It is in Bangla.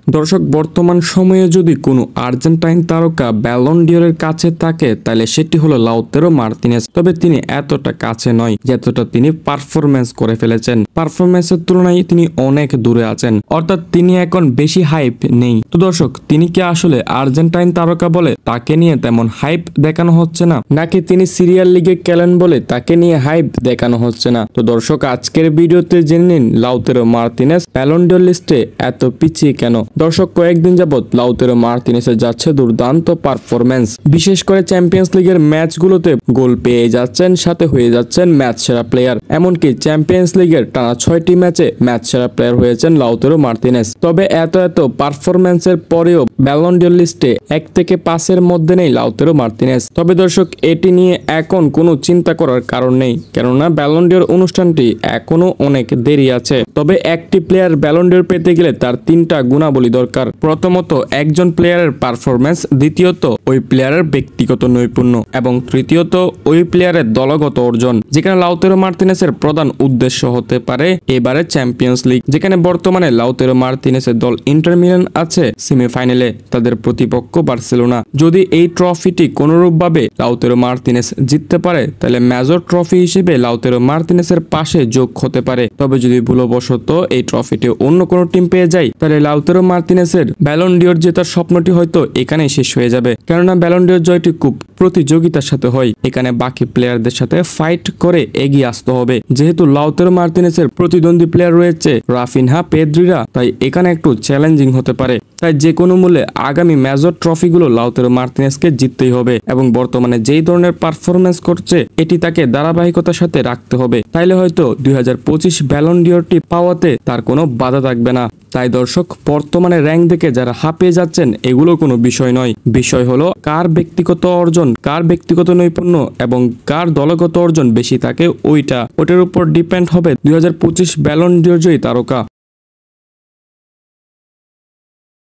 দর্শক, বর্তমান সময়ে যদি কোনো আর্জেন্টাইন তারকা ব্যালন ডিওরের কাছে থাকে তাহলে সেটি হলো লাউতেরো মার্তিনেজ। তবে তিনি এতটা কাছে নয় যতটা তিনি পারফরমেন্স করে ফেলেছেন। পারফরমেন্সের তুলনায় তিনি অনেক দূরে আছেন, অর্থাৎ তিনি এখন বেশি হাইপ নেই। তো দর্শক, তিনি কি আসলে আর্জেন্টাইন তারকা বলে তাকে নিয়ে তেমন হাইপ দেখানো হচ্ছে না, নাকি তিনি সিরিয়াল লিগে খেলেন বলে তাকে নিয়ে হাইপ দেখানো হচ্ছে না? তো দর্শক, আজকের ভিডিওতে জেনে নিন লাউতেরো মার্তিনেজ ব্যালন ডিওর লিস্টে এত পিছিয়ে কেন। দর্শক, কয়েকদিন যাবত লাউতেরো মার্তিনেজের যাচ্ছে দুর্দান্ত পারফরমেন্স। বিশেষ করে চ্যাম্পিয়ন্স লিগের ম্যাচগুলোতে গোল পেয়ে যাচ্ছেন, সাথে হয়ে যাচ্ছেন ম্যাচ সেরা প্লেয়ার। এমনকি চ্যাম্পিয়ন্স লিগের টানা 6টি ম্যাচে ম্যাচ সেরা প্লেয়ার হয়েছেন লাউতেরো মার্তিনেজ। তবে এত পারফরমেন্সের পরেও ব্যালন ডিওর লিস্টে 1 থেকে 5-এর মধ্যে নেই লাউতেরো মার্তিনেজ। তবে দর্শক, এটি নিয়ে এখন কোনো চিন্তা করার কারণ নেই, কেননা ব্যালন ডিওর অনুষ্ঠানটি এখনো অনেক দেরি আছে। তবে একটি প্লেয়ার ব্যালন ডিওর পেতে গেলে তার 3টা গুণাবলী দরকার। প্রথমত, একজন প্লেয়ারের পারফরমেন্স, দ্বিতীয়ত ওই প্লেয়ারের ব্যক্তিগত নৈপুণ্য, এবং তৃতীয়ত ওই প্লেয়ারের দলগত অর্জন। যেখানে লাউতেরো মার্তিনেজের প্রধান উদ্দেশ্য হতে পারে এবারে চ্যাম্পিয়ন্স লিগ, যেখানে বর্তমানে লাউতেরো মার্তিনেজের দল ইন্টার মিলান আছে সেমিফাইনালে, তাদের প্রতিপক্ষ বার্সেলোনা। যদি এই ট্রফিটি কোনরূপভাবে লাউতেরো মার্তিনেজ জিততে পারে তাহলে মেজর ট্রফি হিসেবে লাউতেরো মার্তিনেজের পাশে যোগ হতে পারে। তবে যদি ভুলবশত এই ট্রফিটি অন্য কোনো টিম পেয়ে যায় তাহলে লাউতেরো মার্তিনেজের ব্যালন ডিওর জেতার স্বপ্নটি হয়তো এখানেই শেষ হয়ে যাবে। কেননা ব্যালন ডিওর জয়টি খুব প্রতিযোগিতার সাথে হয়, এখানে বাকি প্লেয়ারদের সাথে ফাইট করে এগিয়ে আসতে হবে। যেহেতু লাউতেরো মার্তিনেজের প্রতিদ্বন্দ্বী প্লেয়ার রয়েছে রাফিনহা, পেদ্রিরা, তাই এখানে একটু চ্যালেঞ্জিং হতে পারে। তাই যে কোনো মূল্যে আগামী মেজর ট্রফিগুলো লাউতেরো মার্তিনেজকে জিততেই হবে, এবং বর্তমানে যেই ধরনের পারফরমেন্স করছে এটি তাকে ধারাবাহিকতার সাথে রাখতে হবে। তাইলে হয়তো 2025 ব্যালন ডিওরটি পাওয়াতে তার কোনো বাধা থাকবে না। তাই দর্শক, বর্তমানে র্যাঙ্ক দেখে যারা হাঁপিয়ে যাচ্ছেন এগুলো কোনো বিষয় নয়। বিষয় হলো কার ব্যক্তিগত অর্জন, কার ব্যক্তিগত নৈপুণ্য এবং কার দলগত অর্জন বেশি থাকে, ওইটার উপর ডিপেন্ড হবে 2025 ব্যালন ডিওর জয়ী তারকা।